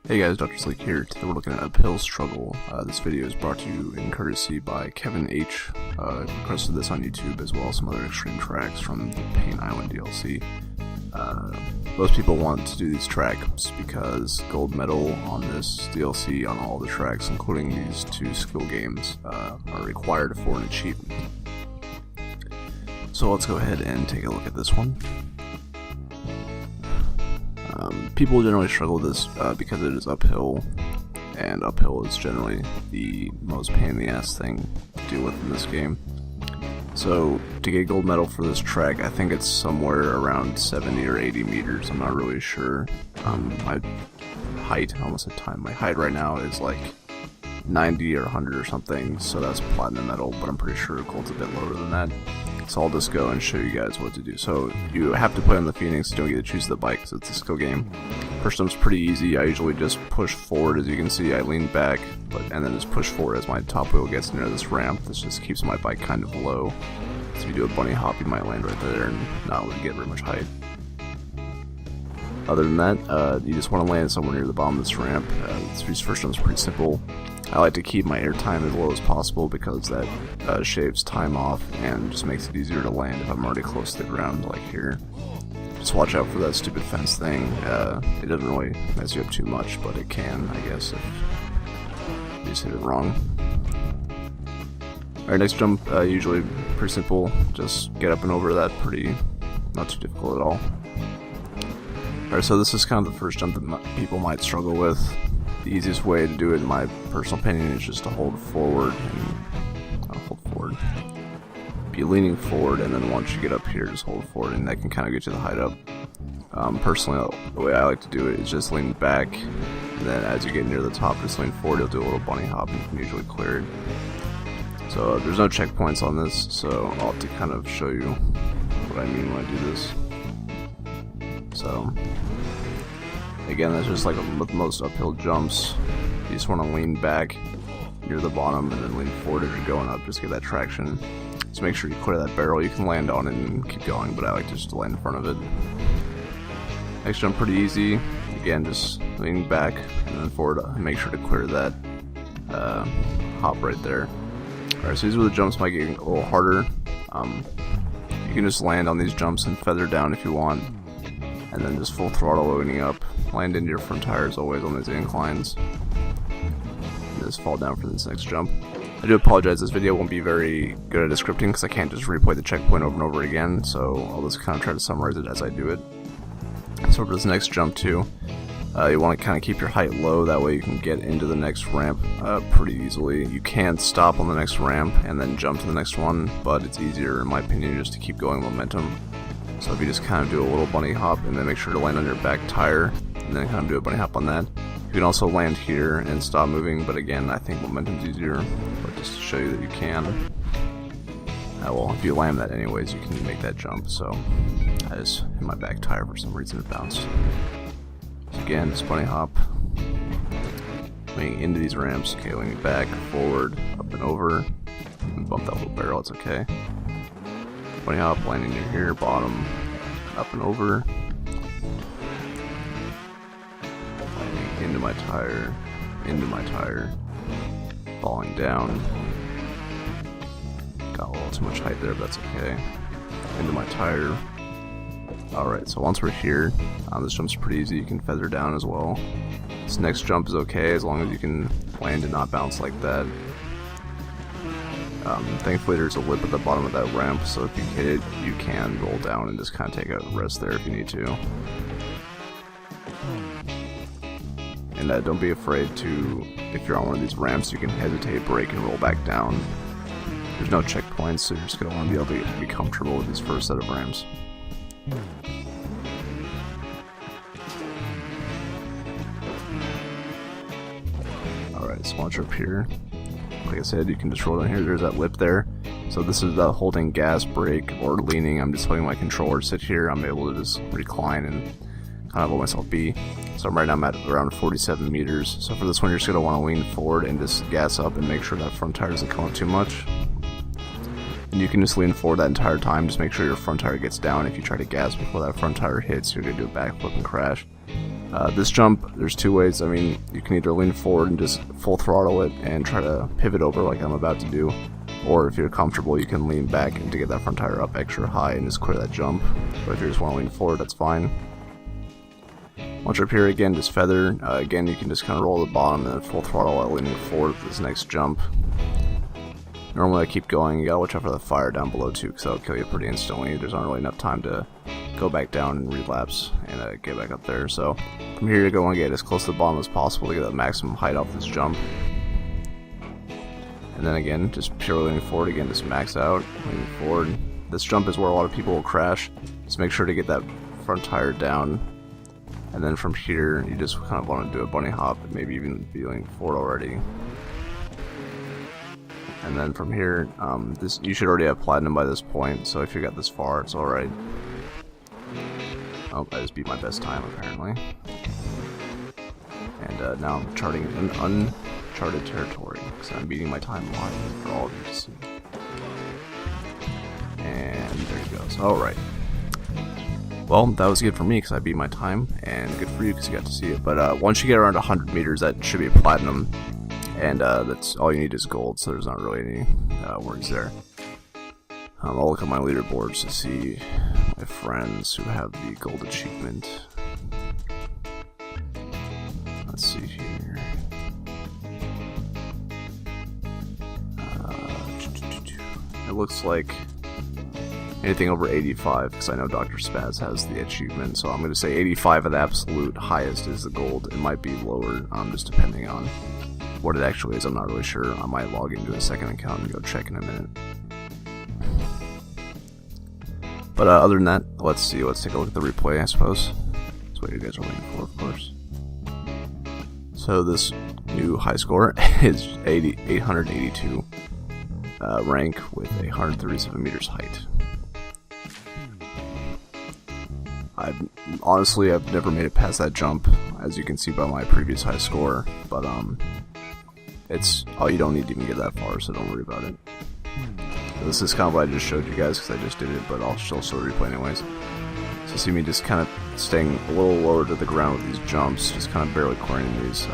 Hey guys, Dr. Zleek here. Today we're looking at Uphill Struggle. This video is brought to you in courtesy by Kevin H. Requested this on YouTube, as well as some other extreme tracks from the Pain Island DLC. Most people want to do these tracks because gold medal on this DLC on all the tracks, including these two skill games, are required for an achievement. So let's go ahead and take a look at this one. People generally struggle with this because it is uphill, and uphill is generally the most pain in the ass thing to deal with in this game. So to get gold medal for this track, I think it's somewhere around 70 or 80 meters. I'm not really sure. My height, I almost said time. My height right now is like 90 or 100 or something, so that's platinum medal, but I'm pretty sure gold's a bit lower than that. So I'll just go and show you guys what to do. So you have to play on the Phoenix, you don't get to choose the bike because it's a skill game. First jump's pretty easy. I usually just push forward. As you can see, I lean back and then just push forward as my top wheel gets near this ramp. This just keeps my bike kind of low. So if you do a bunny hop, you might land right there and not really get very much height. Other than that, you just want to land somewhere near the bottom of this ramp. This first jump's pretty simple. I like to keep my air time as low as possible because that shaves time off and just makes it easier to land if I'm already close to the ground, like here. Just watch out for that stupid fence thing. It doesn't really mess you up too much, but it can, I guess, if you just hit it wrong. Alright, next jump, usually pretty simple. Just get up and over that, not too difficult at all. Alright, so this is kind of the first jump that people might struggle with. The easiest way to do it, in my personal opinion, is just to hold forward Be leaning forward, and then once you get up here, just hold forward, and that can kind of get you the height up. Personally, the way I like to do it is just lean back, and then as you get near the top, just lean forward. You'll do a little bunny hop, and you can usually clear it. So there's no checkpoints on this, so I'll have to kind of show you what I mean when I do this. So again, that's just like with most uphill jumps. You just want to lean back near the bottom and then lean forward as you're going up, just get that traction. So make sure you clear that barrel. You can land on it and keep going, but I like just to land in front of it. Next jump, pretty easy. Again, just leaning back and then forward and make sure to clear that hop right there. Alright, so these are the jumps might get a little harder. You can just land on these jumps and feather down if you want, and then just full throttle loading up. Land into your front tires always on these inclines. And just fall down for this next jump. I do apologize, this video won't be very good at scripting because I can't just replay the checkpoint over and over again, so I'll just kind of try to summarize it as I do it. So for this next jump too, you want to kind of keep your height low, that way you can get into the next ramp pretty easily. You can stop on the next ramp and then jump to the next one, but it's easier in my opinion just to keep going momentum. So if you just kind of do a little bunny hop and then make sure to land on your back tire, and then kind of do a bunny hop on that. You can also land here and stop moving, but again, I think momentum's easier, but just to show you that you can. Well, if you land that anyways, you can make that jump, so I just hit my back tire for some reason, it bounced. So again, just bunny hop, leaning into these ramps, okay, leaning back, forward, up and over, and bump that little barrel, it's okay. Bunny hop, landing near here, bottom, up and over, landing into my tire, falling down. Got a little too much height there, but that's okay. Into my tire. Alright, so once we're here, this jump's pretty easy. You can feather down as well. This next jump is okay as long as you can land and not bounce like that. Thankfully there's a lip at the bottom of that ramp, so if you hit it, you can roll down and just kind of take a rest there if you need to. And don't be afraid to, if you're on one of these ramps, you can hesitate, brake, and roll back down. There's no checkpoints, so you're just going to want to be able to be comfortable with this first set of ramps. Alright, so once you're up here, like I said, you can just roll down here. There's that lip there. So this is the holding gas, brake, or leaning. I'm just letting my controller sit here. I'm able to just recline and kind of let myself be. So right now I'm at around 47 meters. So for this one, you're just going to want to lean forward and just gas up and make sure that front tire doesn't come up too much. And you can just lean forward that entire time. Just make sure your front tire gets down. If you try to gas before that front tire hits, you're going to do a backflip and crash. This jump, there's two ways. I mean, you can either lean forward and just full throttle it and try to pivot over like I'm about to do, or if you're comfortable, you can lean back and to get that front tire up extra high and just clear that jump. But if you just want to lean forward, that's fine. Once you're up here, again, just feather. Again, you can just kind of roll the bottom and then full throttle while leaning forward for this next jump. Normally I keep going. You gotta watch out for the fire down below too, because that'll kill you pretty instantly. There's not really enough time to go back down and relapse and get back up there. So from here you're going to get as close to the bottom as possible to get the maximum height off this jump. And then again, just purely leaning forward. Again, just max out, leaning forward. This jump is where a lot of people will crash. Just make sure to get that front tire down. And then from here, you just kind of want to do a bunny hop, maybe even be leaning forward already. And then from here, you should already have platinum by this point, so if you got this far, it's alright. Oh, I just beat my best time, apparently. And now I'm charting an uncharted territory, because I'm beating my time live for all of you to see. And there he goes. Alright. Well, that was good for me, because I beat my time, and good for you, because you got to see it. But once you get around 100 meters, that should be a platinum. And that's all you need is gold, so there's not really any worries there. I'll look at my leaderboards to see my friends who have the gold achievement. Let's see here. It looks like anything over 85, because I know Dr. Spaz has the achievement, so I'm going to say 85 at the absolute highest is the gold. It might be lower, just depending on what it actually is. I'm not really sure. I might log into a second account and go check in a minute. But other than that, let's see. Let's take a look at the replay, I suppose. That's what you guys are waiting for, of course. So this new high score is 882 rank with 137 meters height. I've never made it past that jump, as you can see by my previous high score. But you don't need to even get that far, so don't worry about it. This is kind of what I just showed you guys, because I just did it, but I'll still show the replay anyways. So see me just kind of staying a little lower to the ground with these jumps, just kind of barely clearing these.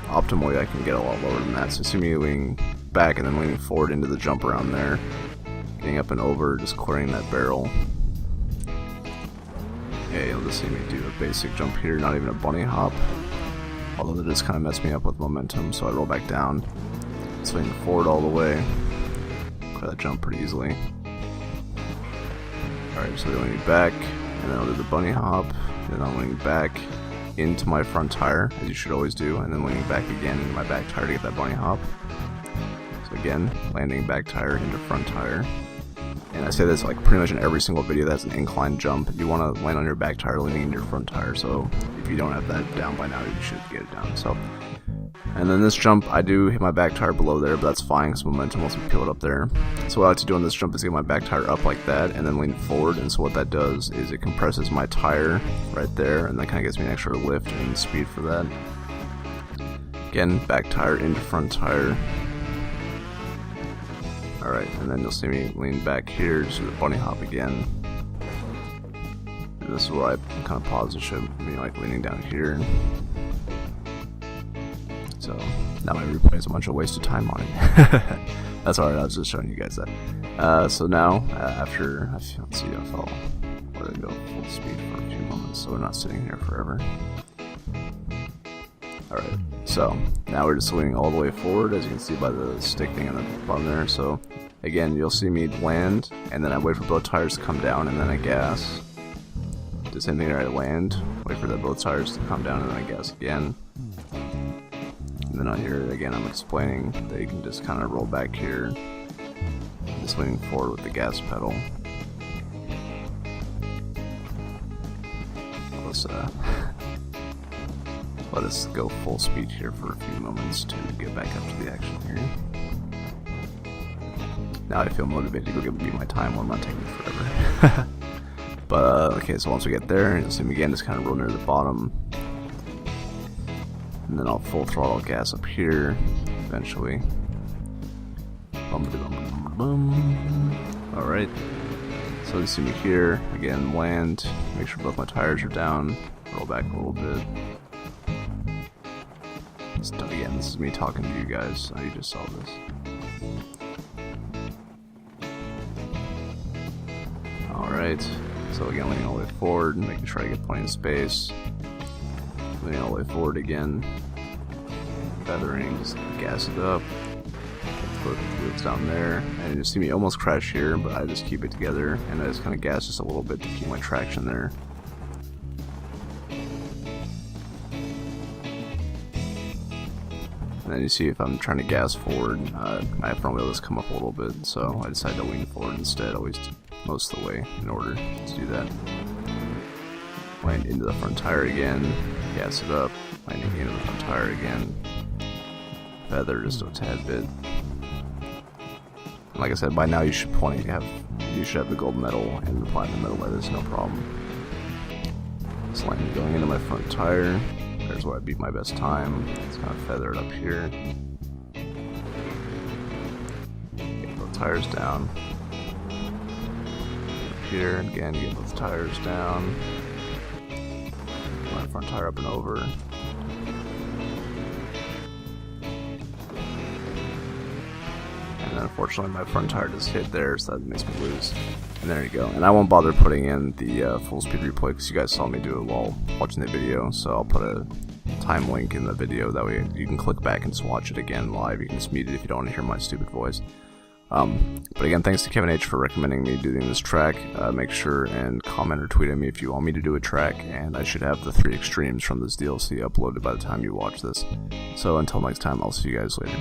Optimally, I can get a lot lower than that. So see me leaning back and then leaning forward into the jump around there, getting up and over, just clearing that barrel. Yeah, you'll just see me do a basic jump here, not even a bunny hop. Although that just kind of messed me up with momentum, so I roll back down. Just leaning forward all the way. Clear that jump pretty easily. Alright, so leaning back, and then I'll do the bunny hop, and then I'm leaning back into my front tire, as you should always do, and then leaning back again into my back tire to get that bunny hop. So again, landing back tire into front tire. And I say this like pretty much in every single video that's an incline jump. You want to land on your back tire leaning into your front tire, so if you don't have that down by now, you should get it down. So, and then this jump, I do hit my back tire below there, but that's fine because momentum lets me peel it up there. So what I like to do on this jump is get my back tire up like that and then lean forward, and so what that does is it compresses my tire right there, and that kind of gives me an extra lift and speed for that. Again, back tire into front tire. Alright, and then you'll see me lean back here, just do the bunny hop again. And this is where I kind of pause the show, me like leaning down here. So, now my replay is a bunch of wasted time on it. That's alright, I was just showing you guys that. So now, after, let's see if I'll let it go full speed for a few moments so we're not sitting here forever. Alright, so now we're just leaning all the way forward, as you can see by the stick thing on the bottom there. So again, you'll see me land, and then I wait for both tires to come down, and then I gas. Do the same thing there, I land, wait for both tires to come down, and then I gas again. And then on here, again, I'm explaining that you can just kind of roll back here, just leaning forward with the gas pedal. Let us go full speed here for a few moments to get back up to the action here. Now I feel motivated to go beat my time while I'm not taking forever. But okay, so once we get there, you'll see me again just kind of roll near the bottom. And then I'll full throttle gas up here eventually. Alright. So you see me here, again land, make sure both my tires are down. roll back a little bit. Again, this is me talking to you guys. You just saw this. Alright, so again, leaning all the way forward, making sure I get plenty of space. Leaning all the way forward again. Feathering, just gas it up. Put the wheels down there. And you see me almost crash here, but I just keep it together. And I just kind of gas just a little bit to keep my traction there. And then you see if I'm trying to gas forward, my front wheel just come up a little bit, so I decided to lean forward instead, always most of the way in order to do that. Land into the front tire again, gas it up, landing into the front tire again, feather just a tad bit. And like I said, by now you should have the gold medal and the platinum medal. That is no problem. Just landing going into my front tire. There's where I beat my best time. It's kind of feathered up here. Get both tires down. Up here, again, get both tires down. Get my front tire up and over. And then unfortunately my front tire just hit there, so that makes me lose. And there you go. And I won't bother putting in the full speed replay because you guys saw me do it while watching the video, so I'll put a time link in the video, that way you can click back and just watch it again live. You can just mute it if you don't want to hear my stupid voice. But again, thanks to Kevin H for recommending me doing this track. Make sure and comment or tweet at me if you want me to do a track, and I should have the 3 extremes from this DLC uploaded by the time you watch this. So until next time, I'll see you guys later.